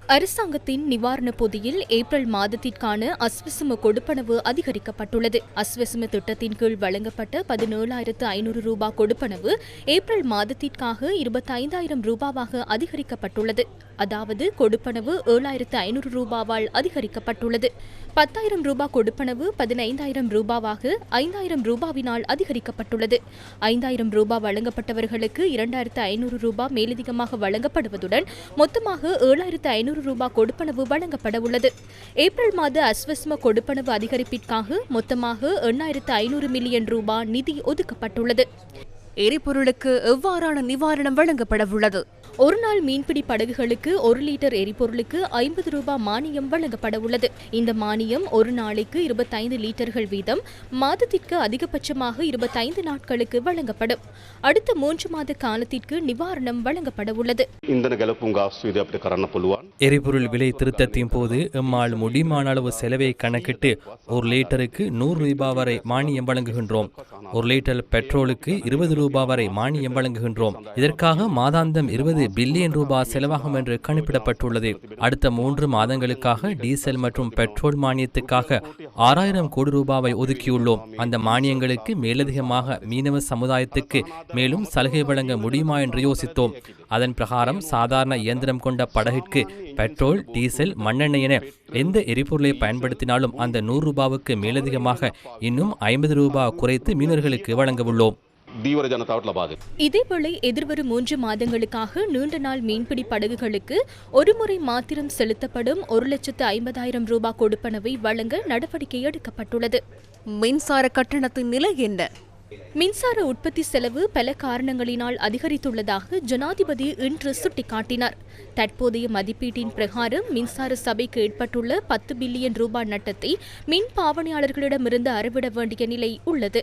அரசாங்கத்தின் நிவாரண பொதியில் ஏப்ரல் மாதத்திற்கான அஸ்வசும கொடுப்பனவு அதிகரிக்கப்பட்டுள்ளது. அஸ்வசும திட்டத்தின் கீழ் வழங்கப்பட்ட 17,500 ரூபாய் கொடுப்பனவு ஏப்ரல் மாதத்திற்காக 25,000 ரூபாவாக அதிகரிக்கப்பட்டுள்ளது. அதாவது கொடுப்பனவு 7,500 ரூபாவால் அதிகரிக்கப்பட்டுள்ளது. 10,000 ரூபாய் கொடுப்பனவு 15,000 ரூபாவாக 5,000 ரூபாவினால் அதிகரிக்கப்பட்டுள்ளது. 5,000 ரூபாய் வழங்கப்பட்டவர்களுக்கு 2,500 ரூபாய் மேலதிகமாக வழங்கப்படுவதுடன் மொத்தமாக 7,500 ரூபாய் கொடுப்பனவு வழங்கப்பட உள்ளது. ஏப்ரல் மாத அஸ்வஸ்ம கொடுப்பனவு அதிகரிப்பிற்காக மொத்தமாக 8,500 மில்லியன் ரூபாய் நிதி ஒதுக்கப்பட்டுள்ளது. எரிபொருளுக்கு எவ்வாறான நிவாரணம் வழங்கப்பட உள்ளது? ஒருநாள் மீன்பிடி படகுகளுக்கு 1 லிட்டர் எரிபொருளுக்கு 50 ரூபாய் மானியம் வழங்கப்பட உள்ளது. இந்த மானியம் ஒரு நாளைக்கு 25 லிட்டர்கள் வீதம் மாதத்திற்கு அதிகபட்சமாக 25 நாட்களுக்கு வழங்கப்படும். அடுத்த 3 மாத காலத்திற்கு நிவாரணம் வழங்கப்பட உள்ளது. எரிபொருள் விலை திருத்தத்தின் போது எம்மால் முடிமான அளவு செலவை கணக்கிட்டு 1 லிட்டருக்கு 100 ரூபாய் வரை மானியம் வழங்குகின்றோம். 1 லிட்டர் பெட்ரோலுக்கு 20 ரூபாய் வரை மானியம் வழங்குகின்றோம். இதற்காக மாதாந்தம் 20 பில்லியன் ரூபாய் செலவாகும் என்று கணிப்பிடப்பட்டுள்ளது. அடுத்த 3 மாதங்களுக்காக டீசல் மற்றும் பெட்ரோல் மானியத்துக்காக 6,000 கோடி ரூபாவை ஒதுக்கியுள்ளோம். அந்த மானியங்களுக்கு மேலதிகமாக மீனவ சமுதாயத்துக்கு மேலும் சலுகை வழங்க முடியுமா என்று யோசித்தோம். அதன் பிரகாரம் சாதாரண இயந்திரம் கொண்ட படகிற்கு பெட்ரோல், டீசல், மண்ணெண்ணெய் என எந்த எரிபொருளை பயன்படுத்தினாலும் அந்த 100 ரூபாவுக்கு மேலதிகமாக இன்னும் 50 ரூபாய் குறைத்து மீனவர்களுக்கு வழங்க உள்ளோம். இதேவேளை எதிர்வரும் 3 மாதங்களுக்காக நீண்ட நாள் மீன்பிடி படகுகளுக்கு ஒரு முறை மாத்திரம் செலுத்தப்படும் 1,50,000 ரூபாய் கொடுப்பனவை வழங்க நடவடிக்கை எடுக்கப்பட்டுள்ளது. மின்சார கட்டணத்தின் நிலை என்ன? மின்சார உற்பத்தி செலவு பல காரணங்களினால் அதிகரித்துள்ளதாக ஜனாதிபதி இன்று சுட்டிக்காட்டினார். தற்போதைய மதிப்பீட்டின் பிரகாரம் மின்சார சபைக்கு ஏற்பட்டுள்ள 10 பில்லியன் ரூபாய் நட்டத்தை மின் பாவனையாளர்களிடமிருந்து அறவிட வேண்டிய நிலை உள்ளது.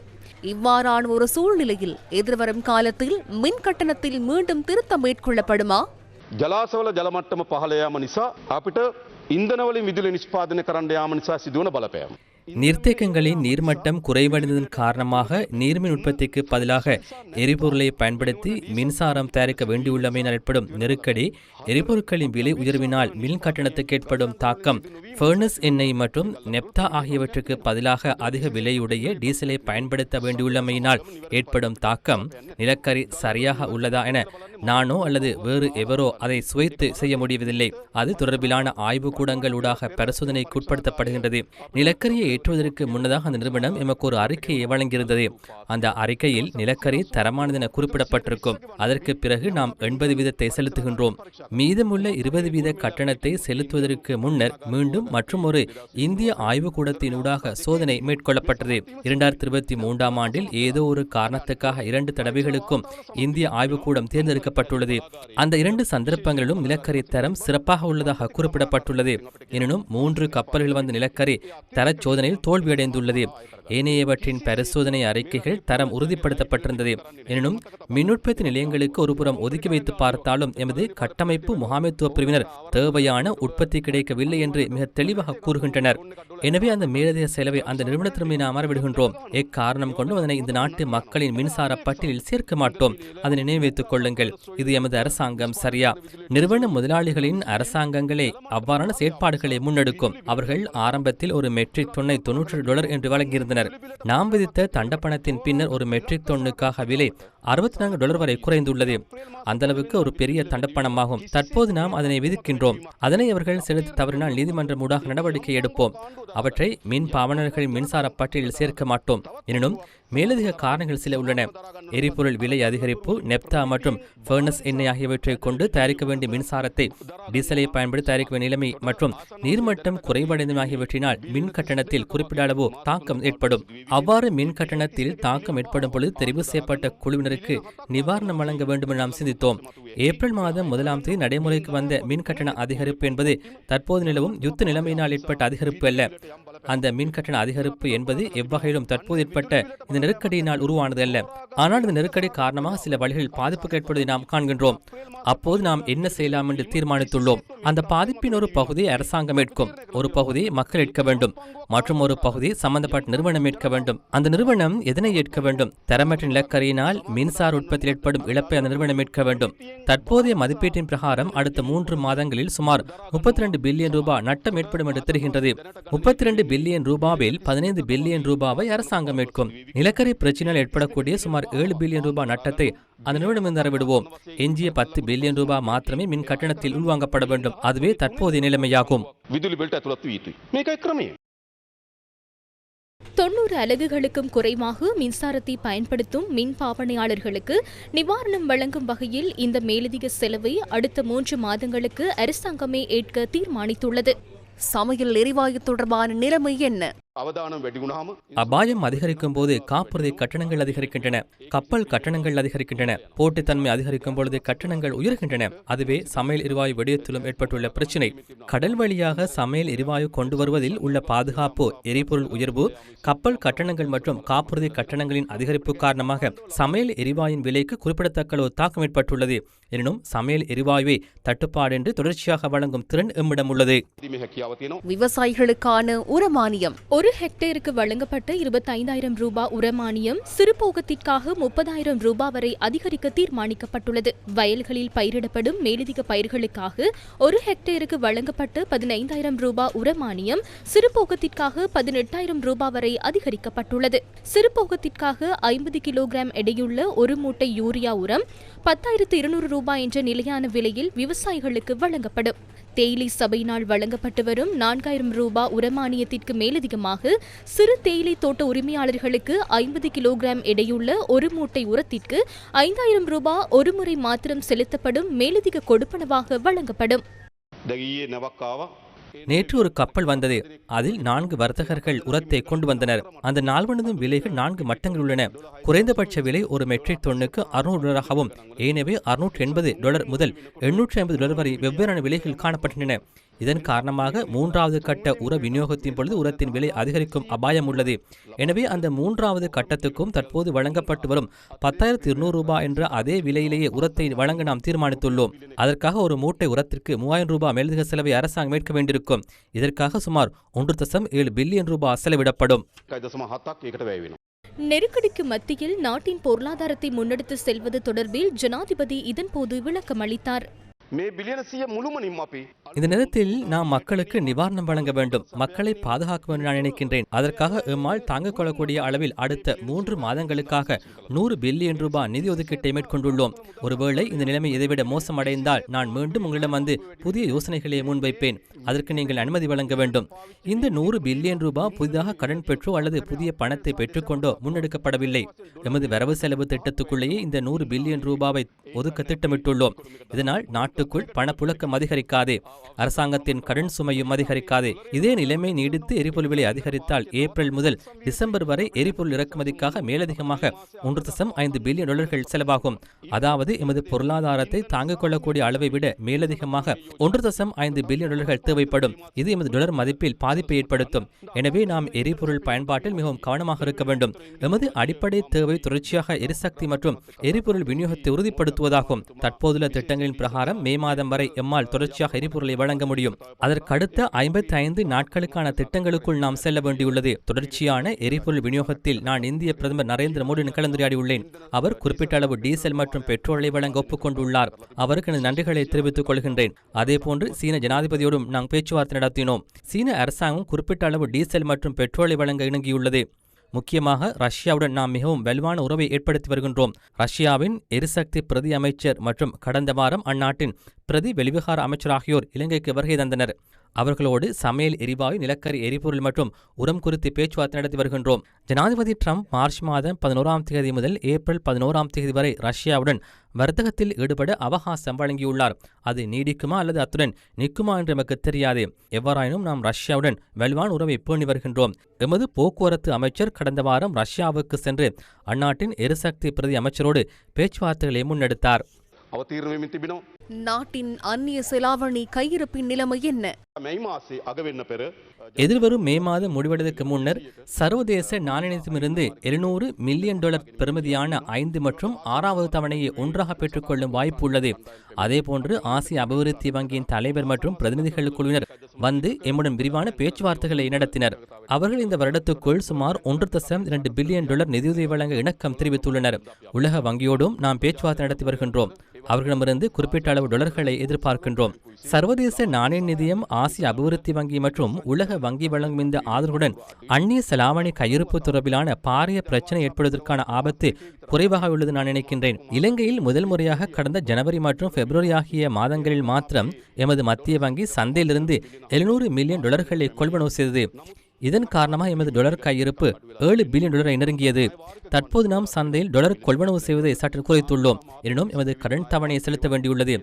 இவ்வாறான ஒரு சூழ்நிலையில் எதிர்வரும் காலத்தில் மின் கட்டணத்தில் மீண்டும் திருத்தம் மேற்கொள்ளப்படுமா? ජලාශවල ජලමට්ටම පහළ යාම නිසා අපිට ඉන්ධන වලින් විදුලි නිෂ්පාදනය කරන්න යාම නිසා සිදුවන බලපෑම. நீர்த்தேக்கங்களின் நீர்மட்டம் குறைவடைந்ததன் காரணமாக நீர்மின் உற்பத்திக்கு பதிலாக எரிபொருளை பயன்படுத்தி மின்சாரம் தயாரிக்க வேண்டியுள்ளமையினால் ஏற்படும் நெருக்கடி, எரிபொருட்களின் விலை உயர்வினால் மின் கட்டணத்துக்கு ஏற்படும் தாக்கம், ஃபர்னஸ் எண்ணெய் மற்றும் நெப்தா ஆகியவற்றுக்கு பதிலாக அதிக விலையுடைய டீசலை பயன்படுத்த வேண்டியுள்ளமையினால் ஏற்படும் தாக்கம், நிலக்கரி சரியாக உள்ளதா என நானோ அல்லது வேறு எவரோ அதை சுவைத்து செய்ய முடிவதில்லை. அது தொடர்பிலான ஆய்வுக்கூடங்கள் ஊடாக பரிசோதனைக்கு உட்படுத்தப்படுகின்றது. நிலக்கரியை ஏற்றுவதற்கு முன்னதாக அந்த நிறுவனம் எமக்கு ஒரு அறிக்கையை வழங்கியிருந்தது. அந்த அறிக்கையில் நிலக்கரி தரமானது என குறிப்பிடப்பட்டிருக்கும். அதற்கு பிறகு நாம் 80 வீதத்தை செலுத்துகின்றோம். மீதமுள்ள 20 வீத கட்டணத்தை செலுத்துவதற்கு முன்னர் மீண்டும் மற்றும் ஒரு இந்திய ஆய்வுக்கூடத்தினூடாக சோதனை மேற்கொள்ளப்பட்டது. 2023ஆம் ஆண்டில் ஏதோ ஒரு காரணத்துக்காக 2 தடவைகளுக்கும் இந்திய ஆய்வுக்கூடம் தேர்ந்தெடுக்கப்பட்டுள்ளது. அந்த 2 சந்தர்ப்பங்களிலும் நிலக்கரி தரம் சிறப்பாக உள்ளதாக குறிப்பிடப்பட்டுள்ளது. எனினும் 3 கப்பல்கள் வந்த நிலக்கரி தர சோதனையில் தோல்வியடைந்துள்ளது. ஏனையவற்றின் பரிசோதனை அறிக்கைகள் தரம் உறுதிப்படுத்தப்பட்டிருந்தது. எனினும் மின் உற்பத்தி நிலையங்களுக்கு ஒருபுறம் ஒதுக்கி வைத்து பார்த்தாலும் எமது கட்டமைப்பு முகாமைத்துவ பிரிவினர் தேவையான உற்பத்தி கிடைக்கவில்லை என்று மிக தெளிவாக கூறுகின்றனர். எனவே அந்த மேலதிக செலவை அந்த நிறுவனத்திற்கு நாம் மறவிடுகின்றோம். எக்காரணம் கொண்டு அதனை இந்த நாட்டு மக்களின் மின்சார பட்டியலில் சேர்க்க மாட்டோம். அதனை நினைவைத்துக் கொள்ளுங்கள். இது எமது அரசாங்கம் சரியா? நிறுவன முதலாளிகளின் அரசாங்கங்களே அவ்வாறான செயற்பாடுகளை முன்னெடுக்கும். அவர்கள் ஆரம்பத்தில் ஒரு மெட்ரிக் டொன்னை $90 என்று வழங்கியிருந்தனர். நாம் விதித்த தண்டப்பணத்தின் பின்னர் ஒரு மெட்ரிக் டொன்னுக்காக விலை $64 வரை குறைந்துள்ளது. அந்த அளவுக்கு ஒரு பெரிய தண்டப்பணமாகும். தற்போது நாம் அதனை விதிக்கின்றோம். அதனை அவர்கள் செலுத்த தவறினால் நீதிமன்றம் ஊடாக நடவடிக்கை எடுப்போம். அவற்றை மின் பாவனர்களின் மின்சார பட்டியலில் சேர்க்க மாட்டோம். எனினும் மேலதிக காரணங்கள் சில உள்ளன. எரிபொருள் விலை அதிகரிப்பு, நெப்தா மற்றும் ஃபர்னஸ் எண்ணெய் ஆகியவற்றை கொண்டு தயாரிக்க வேண்டிய மின்சாரத்தை டீசலை பயன்படுத்தி தயாரிக்க வேண்டிய நிலைமை மற்றும் நீர்மட்டம் குறைவடைந்தன ஆகியவற்றினால் மின் கட்டணத்தில் குறிப்பிட்ட அளவு தாக்கம் ஏற்படும். அவ்வாறு மின் கட்டணத்தில் தாக்கம் ஏற்படும் பொழுது தெரிவு செய்யப்பட்ட குழுவினருக்கு நிவாரணம் வழங்க வேண்டும் என நாம் சிந்தித்தோம். ஏப்ரல் மாதம் 1ஆம் தேதி நடைமுறைக்கு வந்த மின் கட்டண அதிகரிப்பு என்பது தற்போது நிலவும் யுத்த நிலைமையினால் ஏற்பட்ட அதிகரிப்பு அல்ல. அந்த மின் கட்டண அதிகரிப்பு என்பது எவ்வகையிலும் தற்போது ஏற்பட்ட இந்த இந்த நெருக்கடியினால் உருவானதல்ல. ஆனால் இந்த நெருக்கடி காரணமாக சில வழிகளில் பாதிப்புகள் ஏற்படுவதை நாம் காண்கின்றோம். அப்போது நாம் என்ன செய்யலாம் என்று தீர்மானித்துள்ளோம். அந்த பாதிப்பின் ஒரு பகுதியை அரசாங்கம் ஏற்கும், ஒரு பகுதியை மக்கள் ஏற்க வேண்டும், மற்றும் ஒரு பகுதி சம்பந்தப்பட்ட நிறுவனம் ஏற்க வேண்டும். அந்த நிறுவனம் எதனை ஏற்க வேண்டும்? தரமற்ற நிலக்கரியினால் மின்சார உற்பத்தியில் ஏற்படும் இழப்பை அந்த நிறுவனம் ஏற்க வேண்டும். தற்போதைய மதிப்பீட்டின் பிரகாரம் அடுத்த 3 மாதங்களில் சுமார் 32 பில்லியன் ரூபாய் நட்டம் ஏற்படும் என்று தெரிகின்றது. 32 பில்லியன் ரூபாவில் 15 பில்லியன் ரூபாவை அரசாங்கம் ஏற்கும். நிலக்கரி பிரச்சினையால் ஏற்படக்கூடிய சுமார் 7 பில்லியன் ரூபாய் நட்டத்தை அந்த நிறுவனம் தரவிடுவோம். எஞ்சிய 10 பில்லியன் ரூபாய் மாத்திரமே மின் கட்டணத்தில் உள்வாங்கப்பட வேண்டும். அதுவே தற்போதைய நிலைமையாகும். 90 அலகுகளுக்கும் குறைவாக மின்சாரத்தை பயன்படுத்தும் மின் பாவனையாளர்களுக்கு நிவாரணம் வழங்கும் வகையில் இந்த மேலதிக செலவை அடுத்த 3 மாதங்களுக்கு அரசாங்கமே ஏற்க தீர்மானித்துள்ளது. சமையல் எரிவாயு தொடர்பான நிலைமை என்ன? அபாயம் அதிகரிக்கும் போது காப்புறுதி கட்டணங்கள் அதிகரிக்கின்றன, கப்பல் கட்டணங்கள் அதிகரிக்கின்றன, போட்டித்தன்மை அதிகரிக்கும் பொழுது கட்டணங்கள் உயர்கின்றன. அதுவே சமையல் எரிவாயு விடயத்திலும் ஏற்பட்டுள்ள பிரச்சினை. கடல் வழியாக சமையல் எரிவாயு கொண்டு வருவதில் உள்ள பாதுகாப்பு, எரிபொருள் உயர்வு, கப்பல் கட்டணங்கள் மற்றும் காப்புறுதி கட்டணங்களின் அதிகரிப்பு காரணமாக சமையல் எரிவாயின் விலைக்கு குறிப்பிடத்தக்க ஒரு தாக்கம் ஏற்பட்டுள்ளது. எனினும் சமையல் எரிவாயுவை தட்டுப்பாடின்றி தொடர்ச்சியாக வழங்கும் திறன் எம்மிடம் உள்ளது. விவசாயிகளுக்கான உரமானியம். 1 ஹெக்டேருக்கு வழங்கப்பட்ட 25,000 ரூபாய் உரமானியம் சிறுபோகத்திற்காக 30,000 ரூபாய் வரை அதிகரிக்க தீர்மானிக்கப்பட்டுள்ளது. வயல்களில் பயிரிடப்படும் மேலதிக பயிர்களுக்காக 1 ஹெக்டேருக்கு வழங்கப்பட்ட 15,000 ரூபாய் உரமானியம் சிறுபோகத்திற்காக 18,000 ரூபாய் வரை அதிகரிக்கப்பட்டுள்ளது. சிறுபோகத்திற்காக 50 கிலோகிராம் எடையுள்ள ஒரு மூட்டை யூரியா உரம் 10,200 ரூபாய் என்ற நிலையான விலையில் விவசாயிகளுக்கு வழங்கப்படும். தேயிலை சபையினால் வழங்கப்பட்டு வரும் 4,000 ரூபாய் உரமானியத்திற்கு மேலதிகமாக சிறு தேயிலை தோட்ட உரிமையாளர்களுக்கு 50 கிலோகிராம் எடையுள்ள ஒரு மூட்டை உரத்திற்கு 5,000 ரூபாய் ஒரு முறை மாத்திரம் செலுத்தப்படும் மேலதிக கொடுப்பனவாக வழங்கப்படும். நேற்று ஒரு கப்பல் வந்தது. அதில் 4 வர்த்தகர்கள் உரத்தை கொண்டு வந்தனர். அந்த நால்வனதும் விலைகள் 4 மட்டங்கள் உள்ளன. குறைந்தபட்ச விலை ஒரு மெட்ரிக் டொன்னுக்கு $600 ஏனவே $680 முதல் $850 வரை வெவ்வேறான விலைகள் காணப்பட்டன. இதன் காரணமாக 3வது கட்ட உர விநியோகத்தின் பொழுது உரத்தின் விலை அதிகரிக்கும் அபாயம் உள்ளது. எனவே அந்த 3வது கட்டத்துக்கும் தற்போது வழங்கப்பட்டு வரும் 10,200 ரூபாய் என்ற அதே விலையிலேயே உரத்தை வழங்க நாம் தீர்மானித்துள்ளோம். அதற்காக ஒரு மூட்டை உரத்திற்கு 3,000 ரூபாய் மேலதிக செலவை அரசாங்கம் ஏற்க வேண்டியிருக்கும். இதற்காக சுமார் 1.7 பில்லியன் ரூபாய் செலவிடப்படும். நெருக்கடிக்கு மத்தியில் நாட்டின் பொருளாதாரத்தை முன்னெடுத்து செல்வது தொடர்பில் ஜனாதிபதி இதன்போது விளக்கம் அளித்தார். இந்த நேரத்தில் நாம் மக்களுக்கு நிவாரணம் வழங்க வேண்டும், மக்களை பாதுகாக்க வேண்டும் நான் நினைக்கின்றேன். அதற்காக எம்மால் தாங்கிக் கொள்ளக்கூடிய அளவில் அடுத்த 3 மாதங்களுக்காக 100 பில்லியன் ரூபாய் நிதி ஒதுக்கீட்டை மேற்கொண்டுள்ளோம். ஒருவேளை இந்த நிலைமை இதைவிட மோசமடைந்தால் நான் மீண்டும் உங்களிடம் வந்து புதிய யோசனைகளை முன்வைப்பேன். அதற்கு நீங்கள் அனுமதி வழங்க வேண்டும். இந்த 100 பில்லியன் ரூபாய் புதிதாக கடன் பெற்றோ அல்லது புதிய பணத்தை பெற்றுக்கொண்டோ முன்னெடுக்கப்படவில்லை. எமது வரவு செலவு திட்டத்துக்குள்ளேயே இந்த 100 பில்லியன் ரூபாவை ஒதுக்க திட்டமிட்டுள்ளோம். இதனால் நாட்டுக்குள் பணப்புழக்கம் அதிகரிக்காது, அரசாங்கத்தின் கடன் சுமையும் அதிகரிக்காது. இதே நிலைமை நீடித்து எரிபொருள் விலை அதிகரித்தால் ஏப்ரல் முதல் டிசம்பர் வரை எரிபொருள் இறக்குமதிக்காக மேலதிகமாக $1.5 பில்லியன் செலவாகும். அதாவது எமது பொருளாதாரத்தை தாங்கிக் கொள்ளக்கூடிய அளவை விட மேலதிகமாக $1.5 பில்லியன் தேவைப்படும். இது எமது டாலர் மதிப்பில் பாதிப்பை ஏற்படுத்தும். எனவே நாம் எரிபொருள் பயன்பாட்டில் மிகவும் கவனமாக இருக்க வேண்டும். எமது அடிப்படை தேவை தொடர்ச்சியாக எரிசக்தி மற்றும் எரிபொருள் விநியோகத்தை உறுதிப்படுத்துவதாகும். தற்போதுள்ள திட்டங்களின் பிரகாரம் மே மாதம் வரை எம்மால் தொடர்ச்சியாக எரிபொருளை வழங்க முடியும். அதற்கடுத்த 55 நாட்களுக்கான திட்டங்களுக்குள் நாம் செல்ல வேண்டியுள்ளது. தொடர்ச்சியான எரிபொருள் விநியோகத்தில் நான் இந்திய பிரதமர் நரேந்திர மோடியுடன் கலந்துரையாடியுள்ளேன். அவர் குறிப்பிட்ட அளவு டீசல் மற்றும் பெட்ரோலை வழங்க ஒப்புக்கொண்டுள்ளார். அவருக்கு எனது நன்றிகளை தெரிவித்துக் கொள்கின்றேன். அதேபோன்று சீன ஜனாதிபதியோடும் நாம் பேச்சுவார்த்தை நடத்தினோம். சீன அரசாங்கம் குறிப்பிட்ட அளவு டீசல் மற்றும் பெட்ரோலை வழங்க இணங்கியுள்ளது. முக்கியமாக ரஷ்யாவுடன் நாம் மிகவும் வலுவான உறவை ஏற்படுத்தி வருகின்றோம். ரஷ்யாவின் எரிசக்தி பிரதி அமைச்சர் மற்றும் கடந்த வாரம் அந்நாட்டின் பிரதி வெளிவிகார அமைச்சர் ஆகியோர் இலங்கைக்கு வருகை தந்தனர். அவர்களோடு சமையல் எரிவாயு, நிலக்கரி எரிபொருள் மற்றும் உரம் குறித்து பேச்சுவார்த்தை நடத்தி வருகின்றோம். ஜனாதிபதி ட்ரம்ப் மார்ச் மாதம் 11ஆம் தேதி முதல் ஏப்ரல் 11ஆம் தேதி வரை ரஷ்யாவுடன் வர்த்தகத்தில் ஈடுபட அவகாசம் வழங்கியுள்ளார். அது நீடிக்குமா அல்லது அத்துடன் நிற்குமா என்று நமக்கு தெரியாது. எவ்வாறாயினும் நாம் ரஷ்யாவுடன் வலுவான உறவை பேணி வருகின்றோம். எமது போக்குவரத்து அமைச்சர் கடந்த வாரம் ரஷ்யாவுக்கு சென்று அந்நாட்டின் எரிசக்தி பிரதி அமைச்சரோடு பேச்சுவார்த்தைகளை முன்னெடுத்தார். අවතීර්ණ වෙමින් තිබෙනවා. நாட்டின் அந்நிய செலாவணி கையிருப்பின் நிலைமை என்ன? මේ මාසේ අග වෙන්න පෙර எதிர்வரும் மே மாதம் முடிவடைவதற்கு முன்னர் சர்வதேச நாணயத்திலிருந்து 700 மில்லியன் டாலர் பெறுமதியான 5 மற்றும் 6வது தவணையை ஒன்றாக பெற்றுக்கொள்ளும் வாய்ப்பு உள்ளது. அதேபோன்று ஆசிய அபிவிருத்தி வங்கியின் தலைவர் மற்றும் பிரதிநிதிகள் குழுவினர் வந்து எம்முடன் விரிவான பேச்சுவார்த்தைகளை நடத்தினர். அவர்கள் இந்த வருடத்துக்குள் சுமார் 1.2 பில்லியன் டாலர் நிதியுதவி வழங்க இணக்கம் தெரிவித்துள்ளனர். உலக வங்கியோடும் நாம் பேச்சுவார்த்தை நடத்தி வருகின்றோம். அவர்களிடமிருந்து குறிப்பிட்ட அளவு டாலர்களை எதிர்பார்க்கின்றோம். சர்வதேச நாணய நிதியம், ஆசிய அபிவிருத்தி வங்கி மற்றும் உலக வங்கி வழங்கும் இந்த ஆதரவுடன் அந்நிய செலாவணி கையிருப்பு தொடர்பிலான பாரிய பிரச்சனை ஏற்படுவதற்கான ஆபத்து குறைவாக உள்ளது நான் நினைக்கின்றேன். இலங்கையில் முதல் முறையாக கடந்த ஜனவரி மற்றும் பிப்ரவரி ஆகிய மாதங்களில் மாத்திரம் எமது மத்திய வங்கி சந்தையிலிருந்து 700 மில்லியன் டாலர்களை கொள்வனவு செய்தது. இதன் காரணமாக எமது டாலர் கையிருப்பு 7 பில்லியன் டாலரை நெருங்கியது. தற்போது நாம் சந்தையில் டாலர் கொள்வனவு செய்வதை சற்று குறைத்துள்ளோம். எனினும் எமது கடன் தவணையை செலுத்த வேண்டியுள்ளது.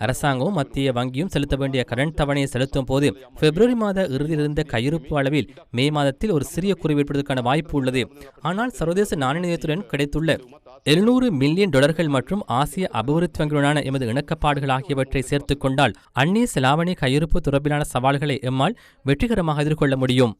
அரசாங்கமும் மத்திய வங்கியும் செலுத்த வேண்டிய கடன் தவணையை செலுத்தும் போது பிப்ரவரி மாத இறுதியில் இருந்த கையிருப்பு அளவில் மே மாதத்தில் ஒரு சிறிய குறைவு ஏற்படுவதற்கான வாய்ப்பு உள்ளது. ஆனால் சர்வதேச நாணய நிதியத்துடன் கிடைத்துள்ள 700 மில்லியன் டாலர்கள் மற்றும் ஆசிய அபிவிருத்தி வங்கியுடனான எமது இணக்கப்பாடுகள் ஆகியவற்றை சேர்த்துக் கொண்டால் அந்நிய செலாவணி கையிருப்பு தொடர்பிலான சவால்களை எம்மால் வெற்றிகரமாக எதிர்கொள்ள முடியும்.